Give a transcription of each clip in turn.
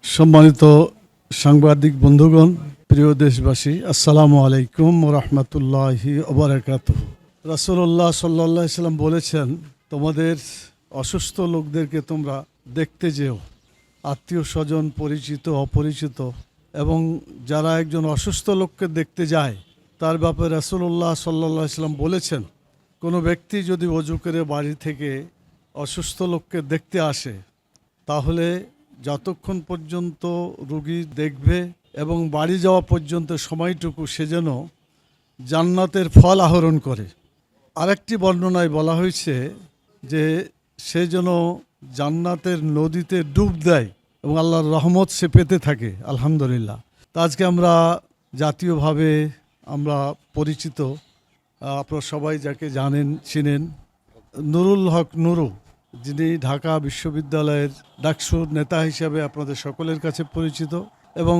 সম্মানিত সাংবাদিক বন্ধুগণ, প্রিয় দেশবাসী, আসসালামু আলাইকুম রহমতুল্লাহি ওবারাকাতুহু। রাসূলুল্লাহ সাল্লাল্লাহু আলাইহি সাল্লাম বলেছেন, তোমাদের অসুস্থ লোকদেরকে তোমরা দেখতে যেও, আত্মীয় স্বজন, পরিচিত অপরিচিত, এবং যারা একজন অসুস্থ লোককে দেখতে যায় তার ব্যাপারে রাসূলুল্লাহ সাল্লাল্লাহু আলাইহি সাল্লাম বলেছেন, কোনো ব্যক্তি যদি ওযু করে বাড়ি থেকে অসুস্থ লোককে দেখতে আসে, তাহলে যতক্ষণ পর্যন্ত রোগী দেখবে এবং বাড়ি যাওয়া পর্যন্ত সময়টুকু সে যেন জান্নাতের ফল আহরণ করে। আরেকটি বর্ণনায় বলা হয়েছে যে সে যেন জান্নাতের নদীতে ডুব দেয় এবং আল্লাহর রহমত সে পেতে থাকে। আলহামদুলিল্লাহ। তা আজকে আমরা জাতীয়ভাবে আমরা পরিচিত, আপনারা সবাই যাকে জানেন চিনেন, নুরুল হক নুরু, যিনি ঢাকা বিশ্ববিদ্যালয়ের ডাকসুর নেতা হিসাবে আপনাদের সকলের কাছে পরিচিত এবং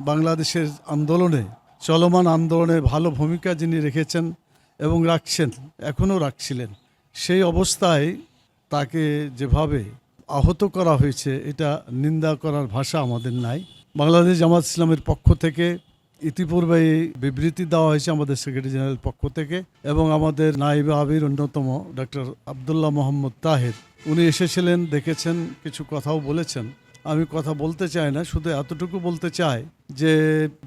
বাংলাদেশের আন্দোলনে, চলমান আন্দোলনে ভালো ভূমিকা যিনি রেখেছেন এবং রাখছেন, এখনও রাখছিলেন। সেই অবস্থায় তাকে যেভাবে আহত করা হয়েছে, এটা নিন্দা করার ভাষা আমাদের নাই। বাংলাদেশ জামাত ইসলামের পক্ষ থেকে ইতিপূর্বে বিবৃতি দেওয়া হয়েছে আমাদের সেক্রেটারি জেনারেল পক্ষ থেকে, এবং আমাদের নায়েবে আমির অন্যতম ডক্টর আবদুল্লাহ মোহাম্মদ তাহের, উনি এসেছিলেন, দেখেছেন, কিছু কথাও বলেছেন। আমি কথা বলতে চাই না, শুধু এতটুকু বলতে চাই যে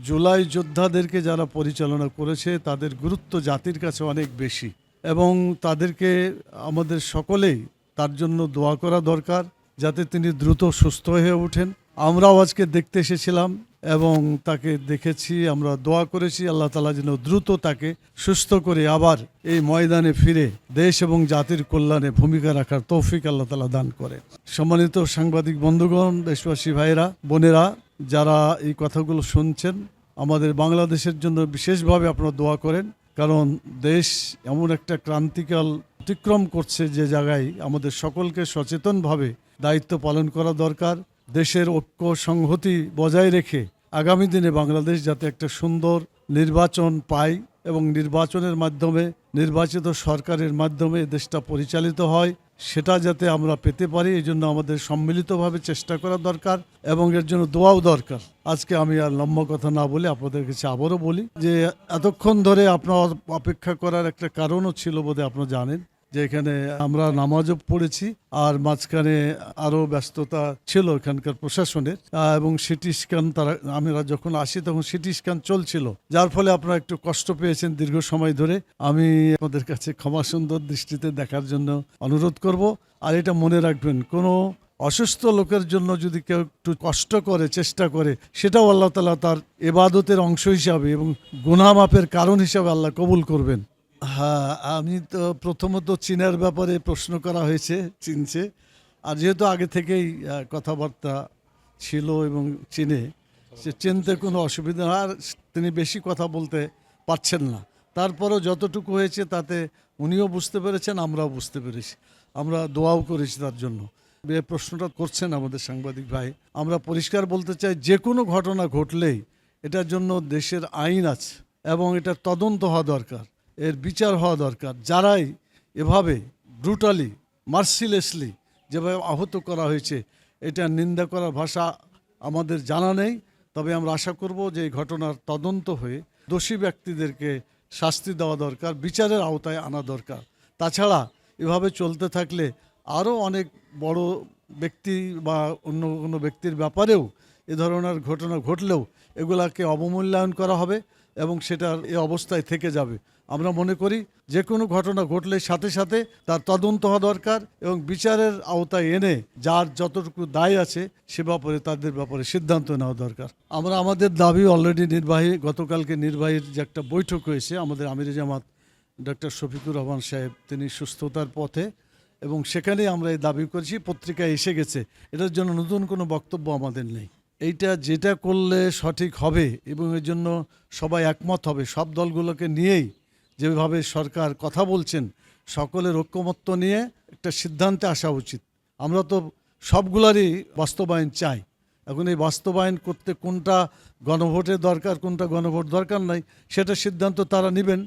জুলাই যোদ্ধাদেরকে যারা পরিচালনা করেছে তাদের গুরুত্ব জাতির কাছে অনেক বেশি, এবং তাদেরকে আমাদের সকলেই তার জন্য দোয়া করা দরকার, যাতে তিনি দ্রুত সুস্থ হয়ে ওঠেন। আমরাও আজকে দেখতে এসেছিলাম এবং তাকে দেখেছি, আমরা দোয়া করেছি আল্লাহ তাআলা যেন দ্রুত তাকে সুস্থ করে আবার এই ময়দানে ফিরে দেশ এবং জাতির কল্যাণে ভূমিকা রাখার তৌফিক আল্লাহ তাআলা দান করে। সম্মানিত সাংবাদিক বন্ধুগণ, দেশবাসী ভাইয়েরা, বোনেরা, যারা এই কথাগুলো শুনছেন, আমাদের বাংলাদেশের জন্য বিশেষভাবে আপনারা দোয়া করেন, কারণ দেশ এমন একটা ক্রান্তিকাল অতিক্রম করছে যে জায়গায় আমাদের সকলকে সচেতনভাবে দায়িত্ব পালন করা দরকার। দেশের ঐক্য সংহতি বজায় রেখে আগামী দিনে বাংলাদেশ যাতে একটা সুন্দর নির্বাচন পায় এবং নির্বাচনের মাধ্যমে, নির্বাচিত সরকারের মাধ্যমে দেশটা পরিচালিত হয়, সেটা যাতে আমরা পেতে পারি, এই জন্য আমাদের সম্মিলিতভাবে চেষ্টা করা দরকার এবং এর জন্য দোয়াও দরকার। আজকে আমি আর লম্বা কথা না বলে আপনাদের কাছে আবারও বলি যে এতক্ষণ ধরে আপনার অপেক্ষা করার একটা কারণও ছিল বোধহয়, আপনারা জানেন যে এখানে আমরা নামাজও পড়েছি, আর মাঝখানে আরও ব্যস্ততা ছিল এখানকার প্রশাসনের, এবং সিটি স্ক্যান আমরা যখন আসি তখন সিটি স্ক্যান চলছিল, যার ফলে আপনারা একটু কষ্ট পেয়েছেন দীর্ঘ সময় ধরে। আমি আপনাদের কাছে ক্ষমা সুন্দর দৃষ্টিতে দেখার জন্য অনুরোধ করব। আর এটা মনে রাখবেন, কোনো অসুস্থ লোকের জন্য যদি কেউ একটু কষ্ট করে, চেষ্টা করে, সেটাও আল্লাহ তাআলা তার ইবাদতের অংশ হিসাবে এবং গুনাহ মাফের কারণ হিসাবে আল্লাহ কবুল করবেন। হ্যাঁ, আমি তো প্রথমত চীনের ব্যাপারে প্রশ্ন করা হয়েছে, চিনছে, আর যেহেতু আগে থেকেই কথাবার্তা ছিল এবং চিনে, সে চিনতে কোনো অসুবিধা না, আর তিনি বেশি কথা বলতে পারছেন না। তারপরেও যতটুকু হয়েছে তাতে উনিও বুঝতে পেরেছেন, আমরাও বুঝতে পেরেছি, আমরা দোয়াও করেছি তার জন্য। যে প্রশ্নটা করছেন আমাদের সাংবাদিক ভাই, আমরা পরিষ্কার বলতে চাই, যে কোনো ঘটনা ঘটলেই এটার জন্য দেশের আইন আছে এবং এটার তদন্ত হওয়া দরকার, এর বিচার হওয়া দরকার। যারাই এভাবে ব্রুটালি, মার্সিলেসলি যেভাবে আহত করা হয়েছে, এটা নিন্দা করার ভাষা আমাদের জানা নেই। তবে আমরা আশা করব যে এই ঘটনার তদন্ত হয়ে দোষী ব্যক্তিদেরকে শাস্তি দেওয়া দরকার, বিচারের আওতায় আনা দরকার। তাছাড়া এভাবে চলতে থাকলে আরও অনেক বড় ব্যক্তি বা অন্য কোনো ব্যক্তির ব্যাপারেও এ ধরনের ঘটনা ঘটলেও এগুলাকে অবমূল্যায়ন করা হবে এবং সেটার এ অবস্থায় থেকে যাবে। আমরা মনে করি যে কোনো ঘটনা ঘটলে সাথে সাথে তার তদন্ত হওয়া দরকার এবং বিচারের আওতায় এনে যার যতটুকু দায় আছে সে ব্যাপারে তাদের ব্যাপারে সিদ্ধান্ত নেওয়া দরকার। আমরা আমাদের দাবি অলরেডি গতকালকে নির্বাহীর যে একটা বৈঠক হয়েছে, আমাদের আমির জামাত ডক্টর শফিকুর রহমান সাহেব, তিনি সুস্থতার পথে, এবং সেখানেই আমরা এই দাবি করেছি, পত্রিকায় এসে গেছে। এটার জন্য নতুন কোনো বক্তব্য আমাদের নেই। এইটা যেটা করলে সঠিক হবে এবং এর জন্য সবাই একমত হবে, সব দলগুলোকে নিয়েই যেভাবে সরকার কথা বলছেন, সকলের ঐক্যমত্য নিয়ে একটা সিদ্ধান্তে আসা উচিত। আমরা তো সবগুলারই বাস্তবায়ন চাই। এখন এই বাস্তবায়ন করতে কোনটা গণভোটের দরকার, কোনটা গণভোট দরকার নাই, সেটা সিদ্ধান্ত তারা নেবেন।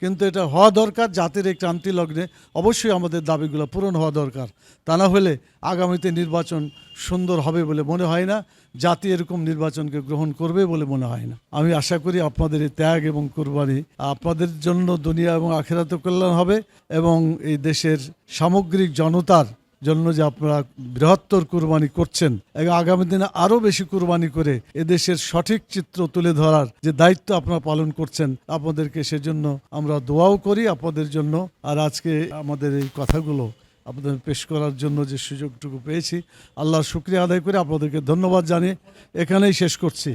কিন্তু এটা হওয়া দরকার জাতির এই ক্রান্তি লগ্নে। অবশ্যই আমাদের দাবিগুলো পূরণ হওয়া দরকার। তা না হলে আগামীতে নির্বাচন সুন্দর হবে বলে মনে হয় না, জাতি এরকম নির্বাচনকে গ্রহণ করবে বলে মনে হয় না। আমি আশা করি আপনাদের এই ত্যাগ এবং কুরবানি আপনাদের জন্য দুনিয়া এবং আখিরাতে কল্যাণ হবে, এবং এই দেশের সামগ্রিক জনতার জন্য যে আপনারা বৃহত্তর কুরবানি করছেন এবং আগামী দিনে আরও বেশি কুরবানি করে এদেশের সঠিক চিত্র তুলে ধরার যে দায়িত্ব আপনারা পালন করছেন, আপনাদেরকে সেজন্য আমরা দোয়াও করি আপনাদের জন্য। আর আজকে আমাদের এই কথাগুলো আপনাদের পেশ করার জন্য যে সুযোগটুকু পেয়েছি, আল্লাহর শুকরিয়া আদায় করে আপনাদেরকে ধন্যবাদ জানিয়ে এখানেই শেষ করছি।